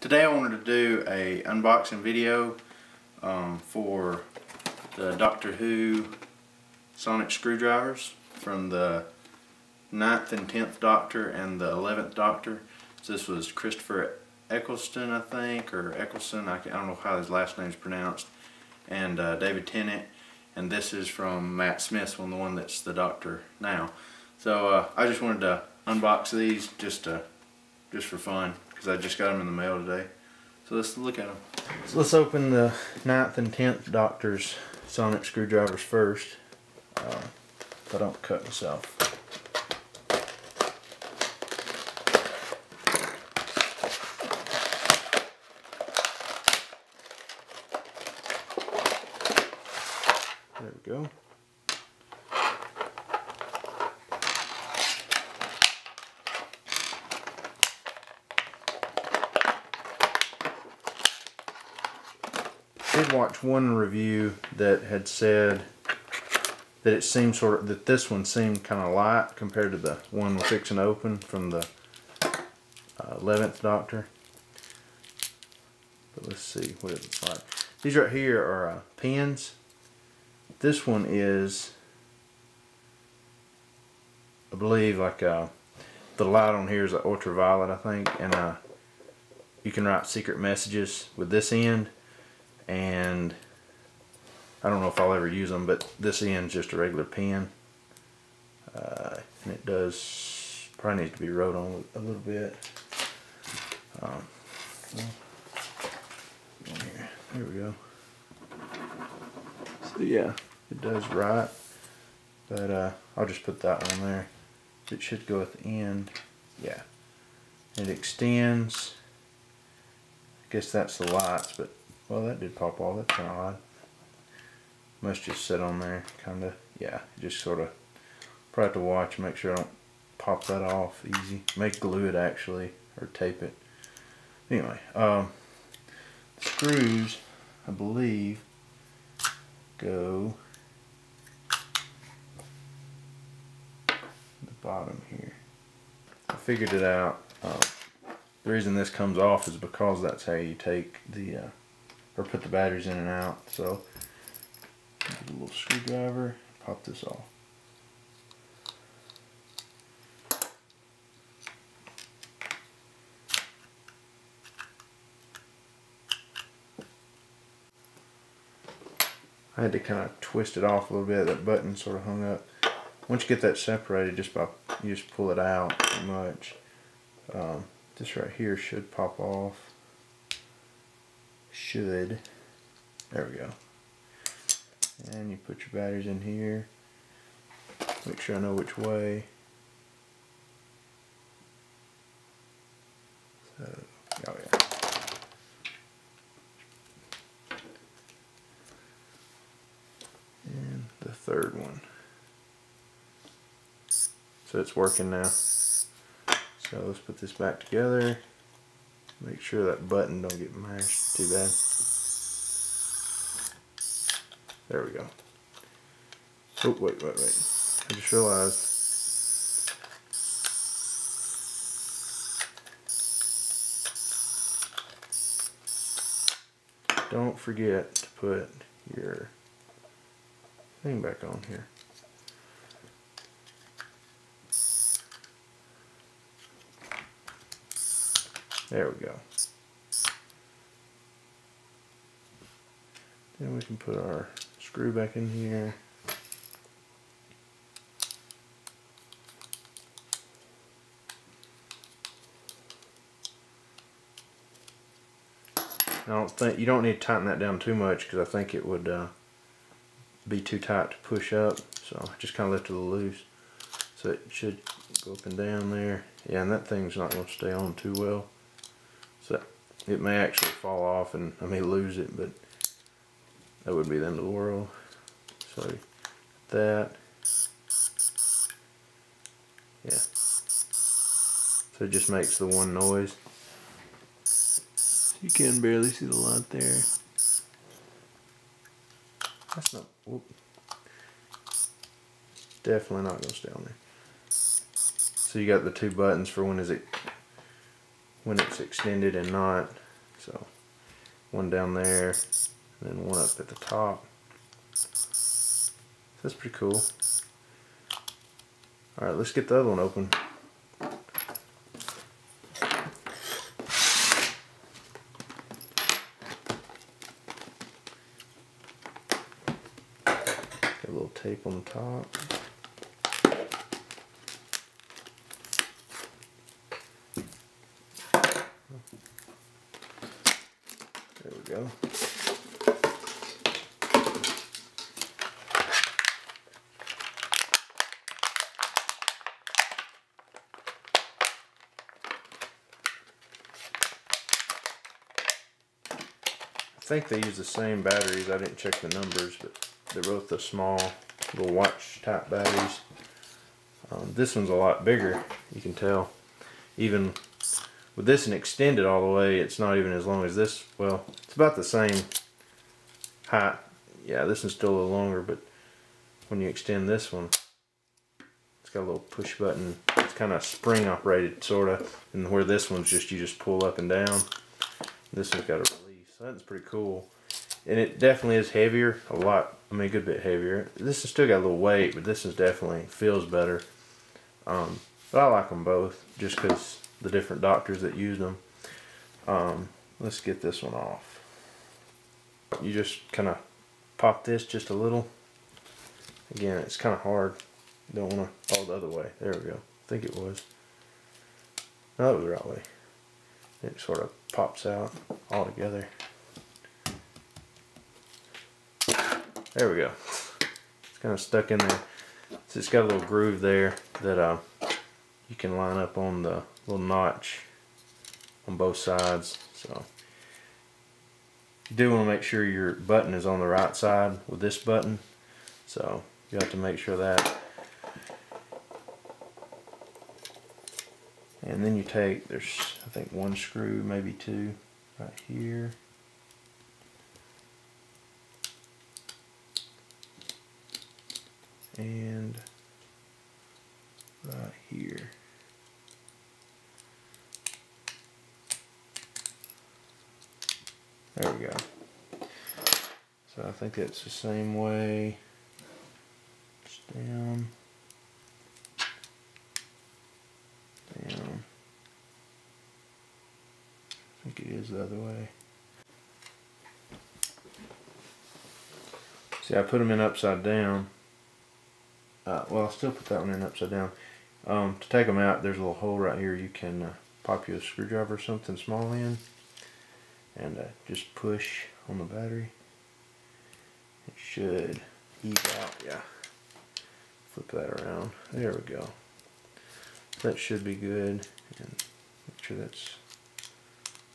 Today I wanted to do a unboxing video for the Doctor Who sonic screwdrivers from the 9th and 10th Doctor and the 11th Doctor. So this was Christopher Eccleston, I think, or Eccleston, I don't know how his last name is pronounced, and David Tennant, and this is from Matt Smith's one, the one that's the Doctor now. So I just wanted to unbox these just for fun, because I just got them in the mail today. So let's look at them. So let's open the 9th and 10th Doctor's sonic screwdrivers first, if I don't cut myself. There we go. I did watch one review that had said that it seemed that this one seemed kind of light compared to the one we're fixing to open from the 11th Doctor. But let's see what it looks like. These right here are pins. This one is, I believe, like the light on here is ultraviolet, I think, and you can write secret messages with this end. And I don't know if I'll ever use them, but this end's just a regular pen, and it does probably needs to be wrote on a little bit. There we go. So yeah, it does write, but I'll just put that one there. It should go at the end. Yeah, it extends. I guess that's the lights, but well, that did pop off. That's kind of odd. Must just sit on there, kind of. Yeah, just sort of. Probably have to watch and make sure I don't pop that off easy. Make glue it actually, or tape it. Anyway, the screws, I believe, go at the bottom here. I figured it out. The reason this comes off is because that's how you take the or put the batteries in and out. So a little screwdriver, pop this off. I had to kind of twist it off a little bit. That button sort of hung up. Once you get that separated, you just pull it out pretty much. This right here should pop off. Should. There we go. And you put your batteries in here. Make sure I know which way. So, oh yeah. And the third one. So it's working now. So let's put this back together. Make sure that button don't get mashed too bad. There we go. Oh, wait. I just realized. Don't forget to put your thing back on here. There we go. Then we can put our screw back in here. You don't need to tighten that down too much, because I think it would be too tight to push up. So I just kind of left it a little loose. So it should go up and down there. Yeah, and that thing's not going to stay on too well. So it may actually fall off and I may lose it, but that would be the end of the world. So that, yeah. So it just makes the one noise. You can barely see the light there. That's not, whoop. Definitely not going to stay on there. So you got the two buttons for when it's extended and not. So one down there, and then one up at the top. That's pretty cool. Alright, let's get the other one open. Got a little tape on the top. There we go. I think they use the same batteries. I didn't check the numbers, but they're both the small little watch type batteries. This one's a lot bigger, you can tell. Even with this one extended all the way, it's not even as long as this. Well, it's about the same height. Yeah, this one's still a little longer, but when you extend this one, it's got a little push button. It's kind of spring operated, sort of. And where this one's just, you just pull up and down. This one's got a release. So that's pretty cool. And it definitely is heavier, a lot. I mean, a good bit heavier. This has still got a little weight, but this is definitely feels better. But I like them both, just because the different doctors that use them. Let's get this one off. You just kind of pop this just a little. Again, it's kind of hard. You don't want to, oh, the other way. There we go. I think it was. No, it was the right way. It sort of pops out all together. There we go. It's kind of stuck in there. So it's got a little groove there that you can line up on the little notch on both sides. So you do want to make sure your button is on the right side with this button. So you have to make sure that. And then you take, there's I think one screw, maybe two, right here. And right here. There we go. So I think that's the same way. Just down. Down. I think it is the other way. See, I put them in upside down. Well, I'll still put that one in upside down. To take them out, there's a little hole right here. You can pop you a screwdriver or something small in, and just push on the battery. It should ease out. Yeah. Flip that around. There we go. That should be good. And make sure that's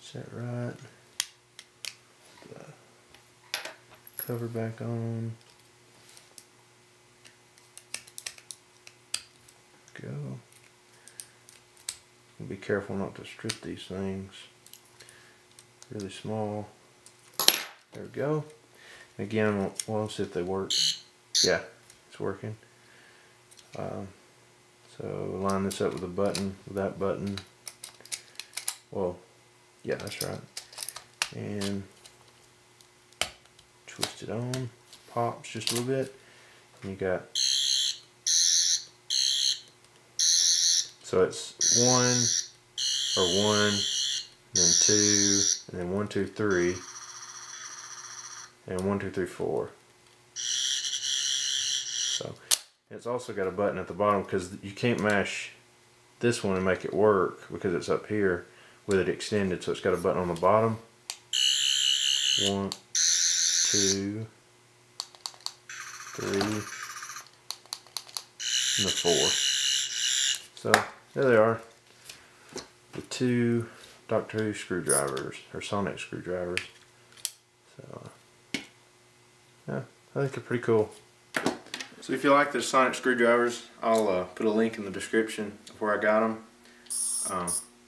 set right. The cover back on. Go. Be careful not to strip these things. Really small. There we go. Again, well, let's see if they work. Yeah, it's working. So line this up with a button, with that button. Well, yeah, that's right. And twist it on. Pops just a little bit. And you got. So it's one, then two, and then 1, 2, 3, and 1, 2, 3, 4. So it's also got a button at the bottom because you can't mash this one and make it work because it's up here with it extended. So it's got a button on the bottom. 1, 2, 3, and the 4. So there they are, the two Doctor Who screwdrivers, or sonic screwdrivers. So yeah, I think they're pretty cool. So if you like the sonic screwdrivers, I'll put a link in the description of where I got them.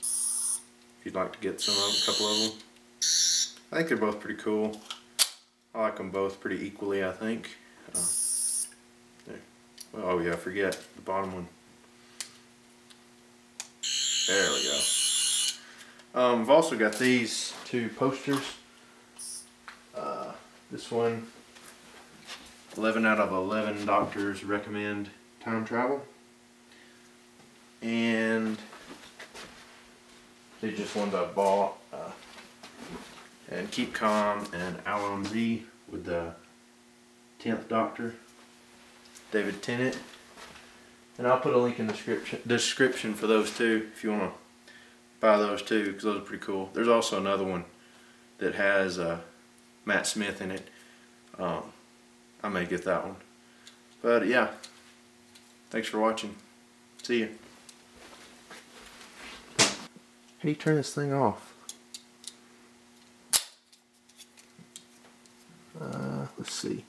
If you'd like to get some of them, a couple of them. I think they're both pretty cool. I like them both pretty equally, I think. Well, oh yeah, I forget the bottom one. There we go. I've also got these two posters. This one, 11 out of 11 doctors recommend time travel. And these just ones I bought. And Keep Calm and Allons-y with the 10th Doctor, David Tennant. And I'll put a link in the description for those two if you want to buy those too, because those are pretty cool. There's also another one that has Matt Smith in it. I may get that one. But yeah, thanks for watching. See ya. How do you turn this thing off? Let's see.